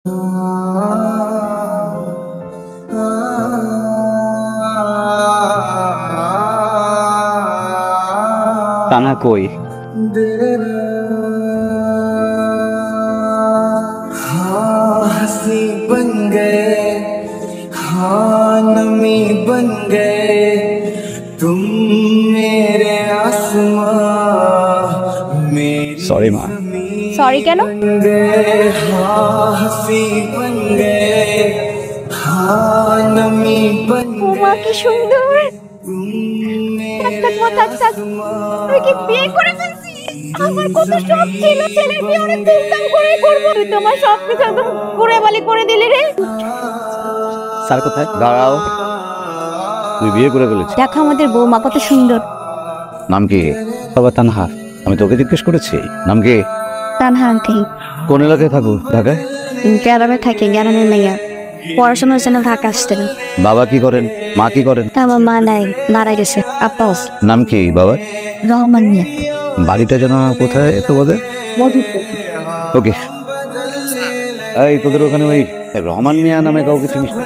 ताना कोई हंसी बन गए, हाँ नमी बन गए, तुम मेरे आसमां मेरी सॉरी माँ सॉरी কেন हाँ हंसी बन गए, हाँ नमी बन ওমা কি সুন্দর তুই কি বিয়ে করে ফেলছিস আমার কত শখ ছিল ছেলের বিয়ে অনেক ধুমধাম করে করব তুই তোমার সব কিছু একদম করে বালি করে দিলি রে স্যার কোথায় দাঁড়াও তুই বিয়ে করে ফেলেছিস দেখো আমাদের বৌমা কত সুন্দর নাম কি বাবা তানহা আমি তোকে জিজ্ঞেস করেছি নাম কি তানহা আন্টি কোন এলাকায় থাকো ঢাকায় গ্রামে থাকি গ্রামের মেয়ে পড়াশোনার জন্য ঢাকা আসতেন বাবা কি করেন মা কি করেন আমার মা নাই মারা গেছে আপা নাম কি বাবা রহমান মিয়া বাড়িটা যেন কোথায় এত বলে ওকে এই তোদের ওখানে ওই রহমান মিয়া নামে কাউকে চিনিস না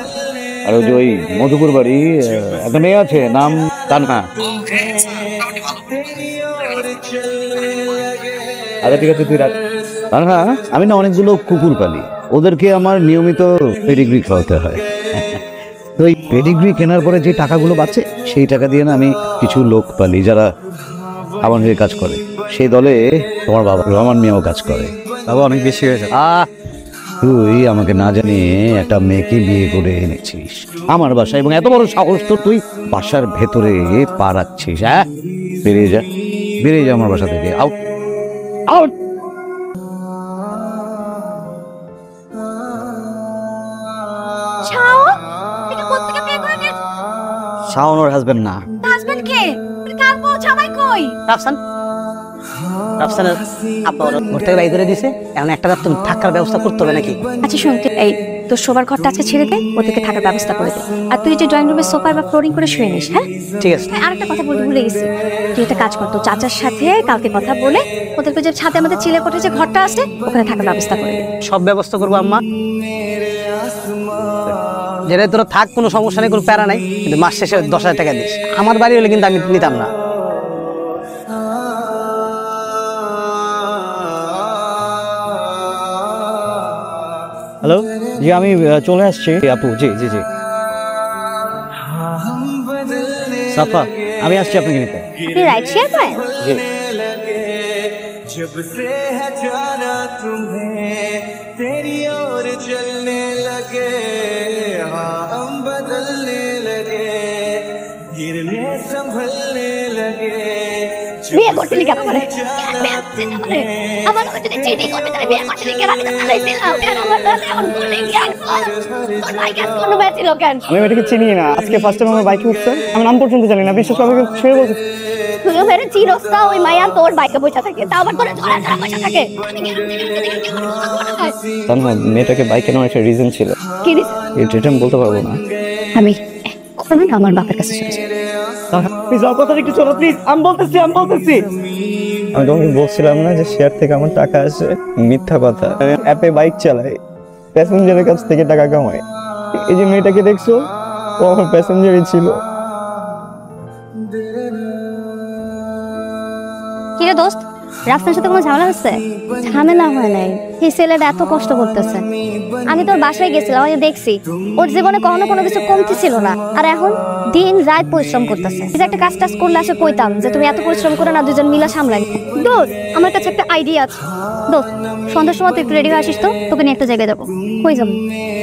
আর ওই যে ওই মধুপুর বাড়ি একটা মেয়ে আছে নাম তানহা আচ্ছা ঠিক আছে তুই রাখ তানহা আমি না অনেকগুলো কুকুর পালি ওদেরকে আমার নিয়মিত পেডিগ্রি খাওয়াতে হয় তো এই পেডিগ্রি কেনার পরে যে টাকাগুলো বাঁচে সেই টাকা দিয়ে না আমি কিছু লোক পালি যারা আমার হয়ে কাজ করে সেই দলে তোমার বাবা রহমান মিয়াও কাজ করে বাবা অনেক বেশি হয়েছে তুই আমাকে না জানিয়ে একটা মেয়েকে বিয়ে করে এনেছিস আমার বাসায় এবং এত বড় সাহস তো তুই বাসার ভেতরে পা রাখছিস হ্যাঁ বেরিয়ে যা বেরিয়ে যা আমার বাসা থেকে আউট আউট শাওন ওর হাজবেন্ড না হাজবেন্ড কে কাল পৌ জামাই কই রাফসান রাফসানের আব্বা ওর ঘর থেকে বাইর করে দিছে এখন একটা রাত তুমি থাকার ব্যবস্থা করতে হবে নাকি আচ্ছা শুন এই তোর শোবার ঘরটা আজকে ছেড়ে দে ওদেরকে থাকার ব্যবস্থা করে দে আর তুই যে ড্রয়িং রুমে সোফা বা ফ্লোরিং করে শুয়ে নিস হ্যাঁ ঠিক আছে আরেকটা কথা বলতে ভুলে গেছি তুই একটা কাজ কর তোর চাচার সাথে কালকে কথা বলে ওদেরকে যে ছাদে আমাদের চিলে কোঠে যে ঘরটা আছে ওখানে থাকার ব্যবস্থা করে দে সব ব্যবস্থা করবো আম্মা যেটা তোরা থাক কোনো সমস্যা নেই কোনো প্যারা নাই কিন্তু মাস শেষে 10,000 টাকা দিস আমার বাড়ি হলে কিন্তু আমি নিতাম না হ্যালো জি আমি চলে আসছি আপু জি জি জি সাফা আমি আসছি আপনাকে নিতে আপনি রাইট শেয়ার করেন জি जब से है जाना तुम्हें तेरी ओर चलने लगे हाँ हम बदलने लगे गिरने संभलने लगे বিয়ে করতে লিখে আমারে আমার যদি চিনি করবে তাহলে বিয়ে করতে লিখে আমি তো চাইছিলাম কেন আমার সাথে এমন বলে জ্ঞান তোর ভাই কেন কোনো বেছিল কেন আমি এটাকে চিনি না আজকে ফার্স্ট টাইম আমার বাইকে উঠছে আমি নাম পর্যন্ত জানি না বিশ্বাস করে শুয়ে বলছি তুই মেরে চিরস্তা ওই মায়া তোর বাইকে বসে থাকে তা আবার তোর ধরা ধরা বসে থাকে তানহা মেয়েটাকে বাইকে নেওয়ার একটা রিজন ছিল কি রে এটা আমি বলতে পারবো না আমি কখনো আমার বাপের কাছে শুনেছি প্লিজ আমার কথা একটু শোনো প্লিজ আমি বলতেছি আমি তোমাকে বলছিলাম না যে শেয়ার থেকে আমার টাকা আসে মিথ্যা কথা আমি অ্যাপে বাইক চালাই প্যাসেঞ্জারের কাছ থেকে টাকা কামাই এই যে মেয়েটাকে দেখছো ও আমার প্যাসেঞ্জারই ছিল কি রে দোস্ত রাস্তার সাথে কোনো ঝামেলা হচ্ছে ঝামেলা হয় নাই এই ছেলেটা এত কষ্ট করতেছে আমি তোর বাসায় গেছিলাম আমি দেখছি ওর জীবনে কখনো কোনো কিছু কমতি ছিল না আর এখন দিন রাত পরিশ্রম করতেছে একটা কাজ টাজ করলে আসে কইতাম যে তুমি এত পরিশ্রম করে না দুজন মিলা সামলাই দোস্ত আমার কাছে একটা আইডিয়া আছে দোস্ত সন্ধ্যার সময় তুই একটু রেডি হয়ে আসিস তো তোকে নিয়ে একটা জায়গায় যাবো কই যাবো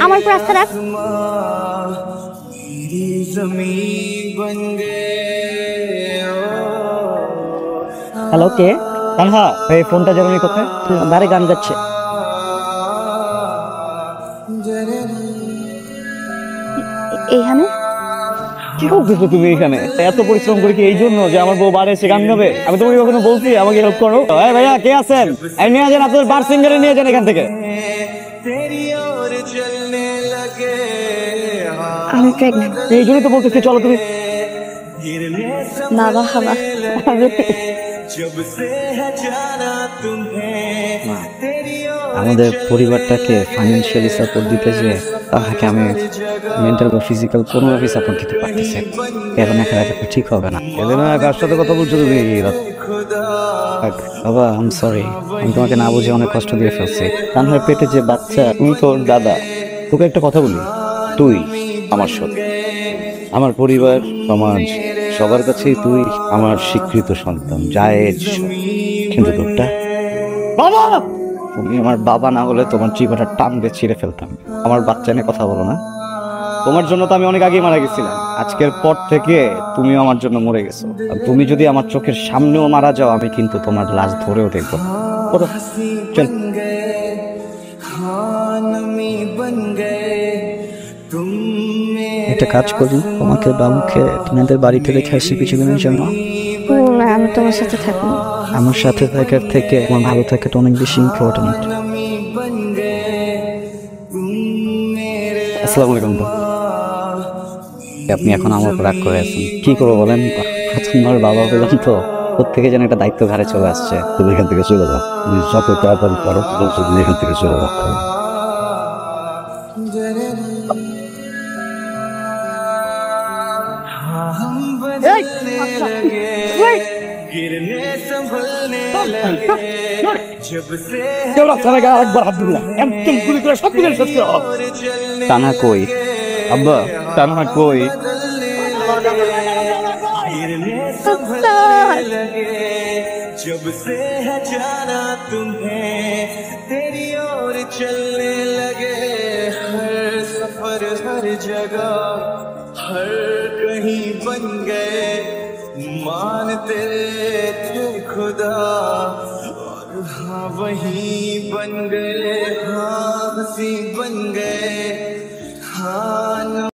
আমার উপর আস্থা রাখ হ্যালো কে তানহা এই ফোনটা জানি কোথায় বারে গান যাচ্ছে এইখানে কি করতেছো তুমি এখানে এত পরিশ্রম করে কি এই জন্য যে আমার বউ বারে এসে গান গাবে আমি তোমাকে কখনো বলছি আমাকে হেল্প করো এই ভাইয়া কে আছেন এই নিয়ে যান আপনাদের বার সিঙ্গারে নিয়ে যান এখান থেকে আমি প্রেগন্যান্ট এই জন্যই তো বলতেছি চলো তুমি বাবা হাবা जब से है जाना तुम्हें तेरी আমাদের পরিবারটাকে ফাইন্যান্সিয়ালি সাপোর্ট দিতে যে তাহাকে আমি মেন্টাল বা ফিজিক্যাল কোনোভাবেই সাপোর্ট দিতে পারতেছি না। এখন একা একা তো ঠিক হবে না। এলেনা, কার সাথে কথা বলছো তুমি? বাবা আই এম সরি, আমি তোমাকে না বুঝে অনেক কষ্ট দিয়ে ফেলছি। তানহার পেটে যে বাচ্চা, তুমি তোর দাদা। তোকে একটা কথা বলি, তুই আমার সৎ, আমার পরিবার, সমাজ, সবার কাছেই তুই আমার স্বীকৃত সন্তান, জায়েজ। কিন্তু তোরটা, বাবা, তুমি আমার বাবা না হলে তোমার জীবনটা টান দিয়ে ছিঁড়ে ফেলতাম। আমার বাচ্চা নিয়ে কথা বলো না। তোমার জন্য তো আমি অনেক আগেই মারা গেছিলাম। আজকের পর থেকে তুমিও আমার জন্য মরে গেছো। আর তুমি যদি আমার চোখের সামনেও মারা যাও, আমি কিন্তু তোমার লাশ ধরেও দেখবো। ওঠো, চল। একটা কাজ করি, তোমাকে বাবুকে তোমাদের বাড়িতে রেখে আসি কিছুদিনের জন্য। না, আমি তোমার সাথে থাকবো। আমার সাথে থাকার থেকে আমার ভালো থাকাটা অনেক বেশি ইম্পর্টেন্ট। আসসালামু আলাইকুম। আপনি এখন আমার উপর রাগ করে আছেন, কি করবো বলেন? তোমার বাবা বললাম তো, প্রত্যেকে যেন একটা দায়িত্ব ঘাড়ে চলে আসছে। তুমি এখান থেকে চলে যাও, তুমি যত তাড়াতাড়ি পারো তুমি এখান থেকে চলে যাও। हम बदलने लगे, गिरने संभलने लगे, जब से তানহা কই? আব্বা, তানহা কই? गिरने संभलने लगे, जब से है जाना तुम्हें, तेरी ओर चलने लगे, हर सफर हर जगह हर कहीं बन गए, मानते थे खुदा और हाँ वही बन गए, हाँ हंसी बन गए।